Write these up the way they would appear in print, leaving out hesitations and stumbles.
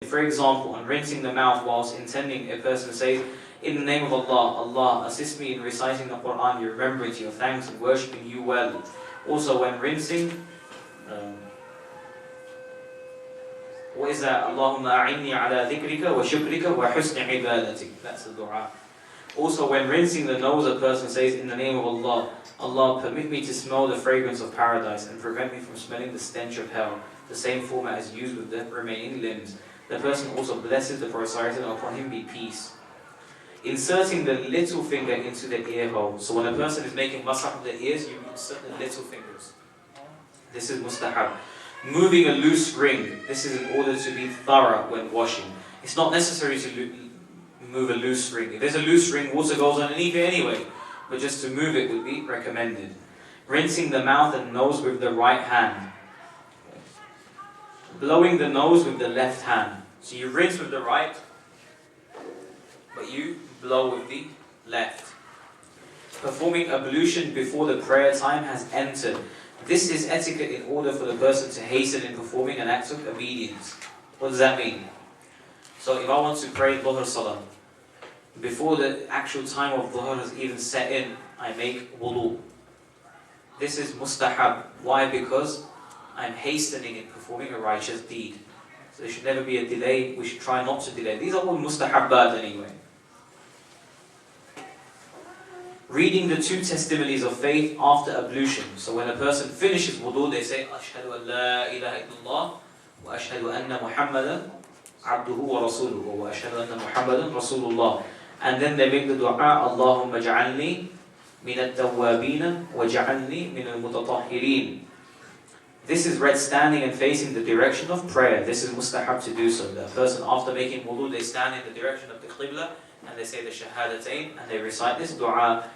For example, on rinsing the mouth whilst intending, a person says, in the name of Allah, Allah, assist me in reciting the Quran, your remembrance, your thanks, and worshipping you well. Also, when rinsing, what is that? Allahumma a'inni ala dhikrika wa shukrika wa husni ibadatik. That's the dua. Also, when rinsing the nose, a person says, in the name of Allah, Allah, permit me to smell the fragrance of paradise and prevent me from smelling the stench of hell. The same format is used with the remaining limbs. The person also blesses the Prophet and upon him be peace. Inserting the little finger into the ear hole. So when a person is making masah of the ears, you insert the little fingers. This is mustahab. Moving a loose ring. This is in order to be thorough when washing. It's not necessary to move a loose ring. If there's a loose ring, water goes underneath it anyway. But just to move it would be recommended. Rinsing the mouth and nose with the right hand. Blowing the nose with the left hand. So you rinse with the right, but you blow with the left. Performing ablution before the prayer time has entered. This is etiquette in order for the person to hasten in performing an act of obedience. What does that mean? So if I want to pray Dhuhr Salah, before the actual time of Dhuhr has even set in, I make wudu. This is mustahab. Why? Because I'm hastening in performing a righteous deed. So there should never be a delay. We should try not to delay. These are all mustahabbat anyway. Reading the two testimonies of faith after ablution. So when a person finishes wudu, they say, Ashhadu an la ilaha illallah wa ashhadu anna Muhammadan abduhu wa rasuluhu wa ashhadu anna Muhammadan rasulullah. And then they make the dua, Allahumma ja'alni min at-tawwabin wa ja'alni min al-mutatahhirin. This is read standing and facing the direction of prayer. This is mustahab to do so. The person after making wudu, they stand in the direction of the qibla and they say the shahadatain and they recite this dua.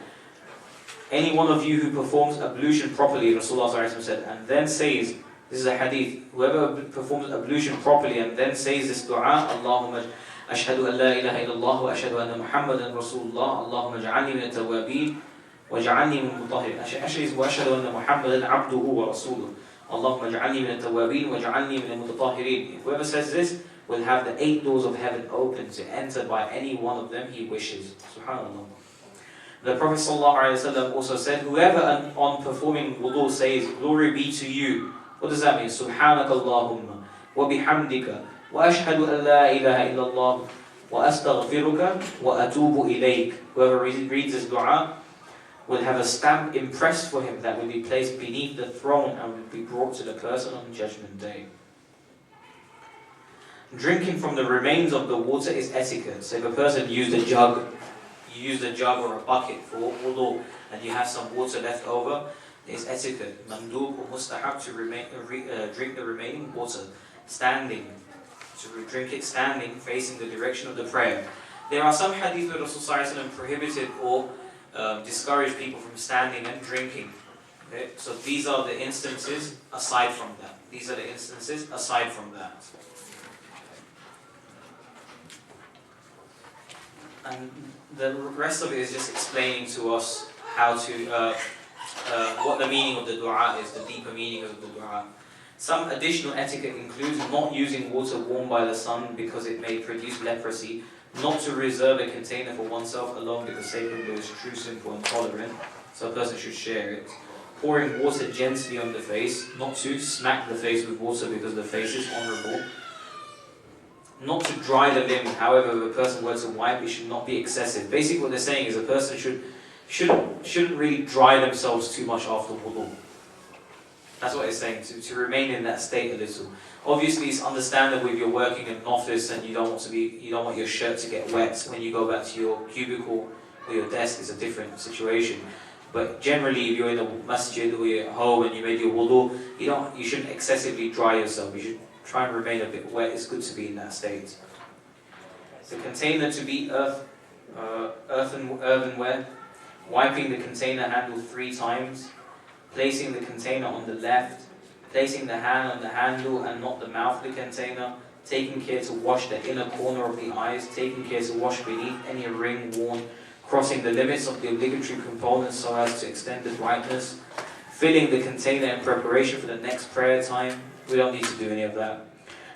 Any one of you who performs ablution properly, Rasulullah said, and then says, this is a hadith, whoever performs ablution properly and then says this dua, Allahumma ashhadu an la ilaha illallah wa ashhadu anna Muhammadan Rasulullah, Allahumma ja'alni min at-tawwabin wa ja'alni min al-mutahhirin. Actually it's wa ashhadu anna Muhammadan abduhu wa rasuluhu. Allahumma ja'alni min at-tawwabin wa ja'alni min al-mutatahhirin. Whoever says this will have the 8 doors of heaven open to enter by any one of them he wishes. Subhanallah. The Prophet ﷺ also said, whoever on performing wudu says, glory be to you. What does that mean? Subhanaka Allahumma wa bihamdika wa ashhadu an la ilaha illallah wa astaghfiruka wa atubu ilayk. Whoever reads this dua will have a stamp impressed for him that will be placed beneath the throne and will be brought to the person on Judgment Day. Drinking from the remains of the water is etiquette. So if a person used a jug, you use a jug or a bucket for wudu and you have some water left over, it's etiquette, mandub or mustahab to drink the remaining water standing, to drink it standing facing the direction of the prayer. There are some hadith where Rasulullah prohibited or discourage people from standing and drinking. Okay? So these are the instances aside from that. These are the instances aside from that. And the rest of it is just explaining to us how to, what the meaning of the dua is, the deeper meaning of the dua. Some additional etiquette includes not using water warmed by the sun because it may produce leprosy, not to reserve a container for oneself alone because sacred law is true, simple and tolerant, so a person should share it. Pouring water gently on the face, not to smack the face with water because the face is honourable. Not to dry the limb, however, if a person were to wipe, it should not be excessive. Basically what they're saying is a person shouldn't really dry themselves too much after wudu. That's what it's saying, to remain in that state a little. Obviously it's understandable if you're working in an office and you don't want your shirt to get wet when you go back to your cubicle or your desk. It's a different situation. But generally if you're in a masjid or you're at home and you made your wudu, you shouldn't excessively dry yourself. You should try and remain a bit wet. It's good to be in that state. The container to be earthenware, wiping the container handle 3 times, placing the container on the left, placing the hand on the handle and not the mouth of the container, taking care to wash the inner corner of the eyes, taking care to wash beneath any ring worn, crossing the limits of the obligatory components so as to extend the brightness, filling the container in preparation for the next prayer time. We don't need to do any of that.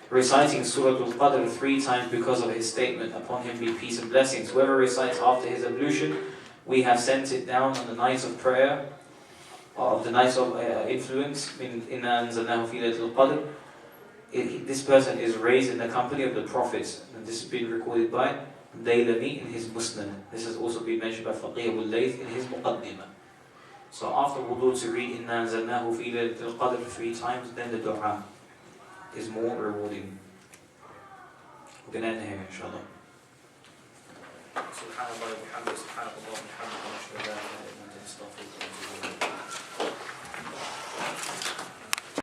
reciting Surah Al-Qadr 3 times because of his statement, upon him be peace and blessings. Whoever recites after his ablution, we have sent it down on the nights of prayer, of the nights of influence, إِنَّا أَنزَلْنَاهُ فِي لَيْلَةِ الْقَدْرِ. This person is raised in the company of the prophets, and this has been recorded by Daylami in his Musnad. This has also been mentioned by Faqih Abu al-Layth in his Muqaddimah. So after wudu to read إِنَّا أَنزَلْنَاهُ فِي لَيْلَةِ الْقَدْرِ 3 times, then the dua is more rewarding. We're going to end here, inshallah. سبحان الله وبحمده سبحانك اللهم وبحمدك نشهد أن لا إله إلا أنت نستغفرك ونتوب إليك.